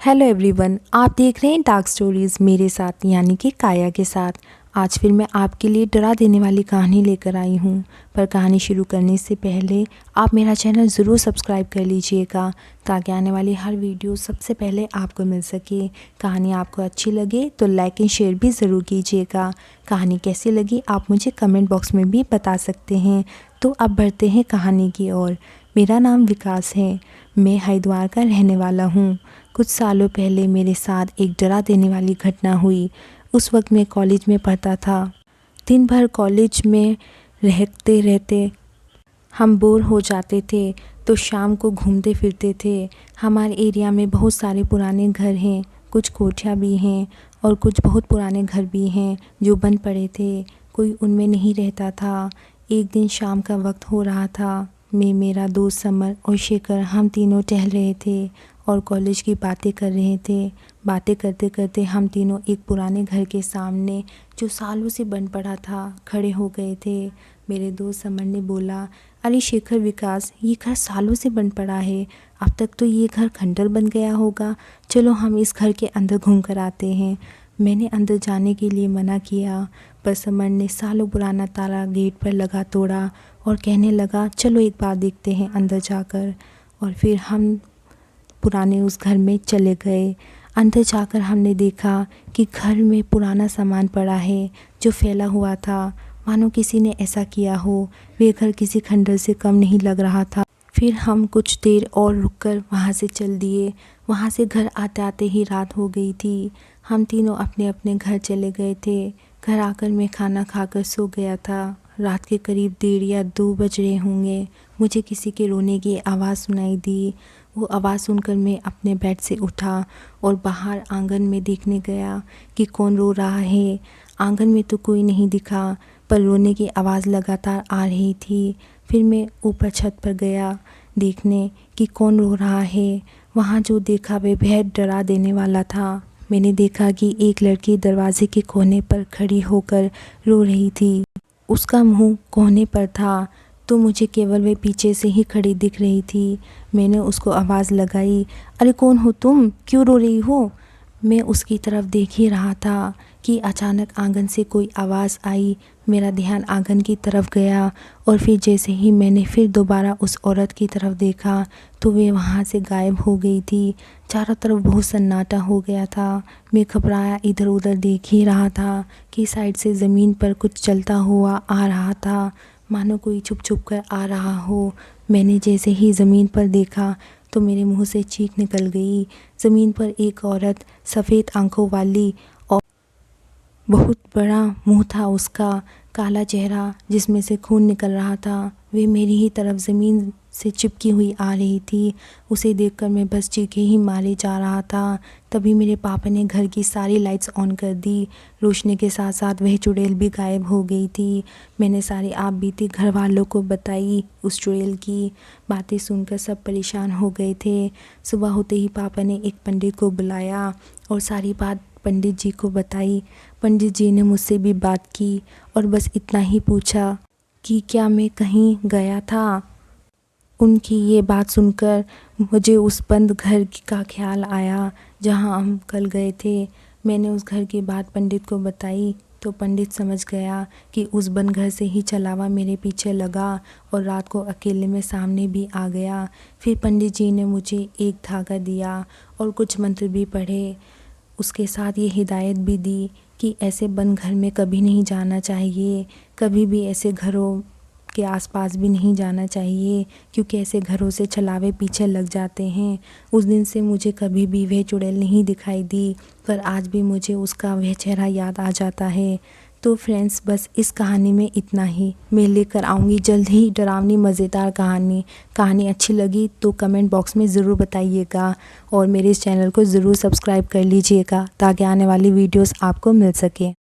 Hello everyone, आप देख रहे हैं डार्क स्टोरीज़ मेरे साथ यानी कि काया के साथ। आज फिर मैं आपके लिए डरा देने वाली कहानी लेकर आई हूँ। पर कहानी शुरू करने से पहले आप मेरा चैनल ज़रूर सब्सक्राइब कर लीजिएगा ताकि आने वाली हर वीडियो सबसे पहले आपको मिल सके। कहानी आपको अच्छी लगे तो लाइक एंड शेयर भी ज़रूर कीजिएगा। कहानी कैसी लगी आप मुझे कमेंट बॉक्स में भी बता सकते हैं। तो अब बढ़ते हैं कहानी की ओर। मेरा नाम विकास है, मैं हरिद्वार का रहने वाला हूँ। कुछ सालों पहले मेरे साथ एक डरा देने वाली घटना हुई। उस वक्त मैं कॉलेज में पढ़ता था। दिन भर कॉलेज में रहते रहते हम बोर हो जाते थे तो शाम को घूमते फिरते थे। हमारे एरिया में बहुत सारे पुराने घर हैं, कुछ कोठियाँ भी हैं और कुछ बहुत पुराने घर भी हैं जो बंद पड़े थे, कोई उनमें नहीं रहता था। एक दिन शाम का वक्त हो रहा था। मैं, मेरा दोस्त समर और शेखर हम तीनों टहल रहे थे और कॉलेज की बातें कर रहे थे। बातें करते करते हम तीनों एक पुराने घर के सामने जो सालों से बंद पड़ा था खड़े हो गए थे। मेरे दोस्त समर ने बोला, अरे शेखर, विकास, ये घर सालों से बंद पड़ा है, अब तक तो ये घर खंडर बन गया होगा। चलो हम इस घर के अंदर घूम कर आते हैं। मैंने अंदर जाने के लिए मना किया पर समर ने सालों पुराना ताला गेट पर लगा तोड़ा और कहने लगा, चलो एक बार देखते हैं अंदर जाकर। और फिर हम पुराने उस घर में चले गए। अंदर जाकर हमने देखा कि घर में पुराना सामान पड़ा है जो फैला हुआ था, मानो किसी ने ऐसा किया हो। वे घर किसी खंडर से कम नहीं लग रहा था। फिर हम कुछ देर और रुककर वहाँ से चल दिए। वहाँ से घर आते आते ही रात हो गई थी। हम तीनों अपने अपने घर चले गए थे। घर आकर मैं खाना खाकर सो गया था। रात के करीब 1:30 या 2 बज रहे होंगे। मुझे किसी के रोने की आवाज़ सुनाई दी। वो आवाज़ सुनकर मैं अपने बेड से उठा और बाहर आंगन में देखने गया कि कौन रो रहा है। आंगन में तो कोई नहीं दिखा पर रोने की आवाज़ लगातार आ रही थी। फिर मैं ऊपर छत पर गया देखने कि कौन रो रहा है। वहाँ जो देखा वह बेहद डरा देने वाला था। मैंने देखा कि एक लड़की दरवाजे के कोने पर खड़ी होकर रो रही थी। उसका मुंह कोने पर था तो मुझे केवल वे पीछे से ही खड़ी दिख रही थी। मैंने उसको आवाज़ लगाई, अरे कौन हो तुम, क्यों रो रही हो? मैं उसकी तरफ देख ही रहा था कि अचानक आंगन से कोई आवाज़ आई। मेरा ध्यान आंगन की तरफ गया और फिर जैसे ही मैंने फिर दोबारा उस औरत की तरफ देखा तो वे वहाँ से गायब हो गई थी। चारों तरफ बहुत सन्नाटा हो गया था। मैं घबराया इधर उधर देख ही रहा था कि साइड से ज़मीन पर कुछ चलता हुआ आ रहा था, मानो कोई छुप छुप कर आ रहा हो। मैंने जैसे ही ज़मीन पर देखा तो मेरे मुंह से चीख निकल गई। ज़मीन पर एक औरत, सफ़ेद आंखों वाली और बहुत बड़ा मुंह था उसका, काला चेहरा जिसमें से खून निकल रहा था, वे मेरी ही तरफ ज़मीन से चिपकी हुई आ रही थी। उसे देखकर मैं बस चीखे ही मारे जा रहा था। तभी मेरे पापा ने घर की सारी लाइट्स ऑन कर दी। रोशनी के साथ साथ वह चुड़ैल भी गायब हो गई थी। मैंने सारी आप बीती घर वालों को बताई उस चुड़ैल की। बातें सुनकर सब परेशान हो गए थे। सुबह होते ही पापा ने एक पंडित को बुलाया और सारी बात पंडित जी को बताई। पंडित जी ने मुझसे भी बात की और बस इतना ही पूछा कि क्या मैं कहीं गया था। उनकी ये बात सुनकर मुझे उस बंद घर का ख्याल आया जहां हम कल गए थे। मैंने उस घर की बात पंडित को बताई तो पंडित समझ गया कि उस बंद घर से ही चलावा मेरे पीछे लगा और रात को अकेले में सामने भी आ गया। फिर पंडित जी ने मुझे एक धागा दिया और कुछ मंत्र भी पढ़े। उसके साथ ये हिदायत भी दी कि ऐसे बंद घर में कभी नहीं जाना चाहिए, कभी भी ऐसे घरों के आसपास भी नहीं जाना चाहिए क्योंकि ऐसे घरों से छलावे पीछे लग जाते हैं। उस दिन से मुझे कभी भी वह चुड़ैल नहीं दिखाई दी पर आज भी मुझे उसका वह चेहरा याद आ जाता है। तो फ्रेंड्स, बस इस कहानी में इतना ही। मैं लेकर आऊँगी जल्द ही डरावनी मज़ेदार कहानी अच्छी लगी तो कमेंट बॉक्स में ज़रूर बताइएगा और मेरे इस चैनल को ज़रूर सब्सक्राइब कर लीजिएगा ताकि आने वाली वीडियोस आपको मिल सके।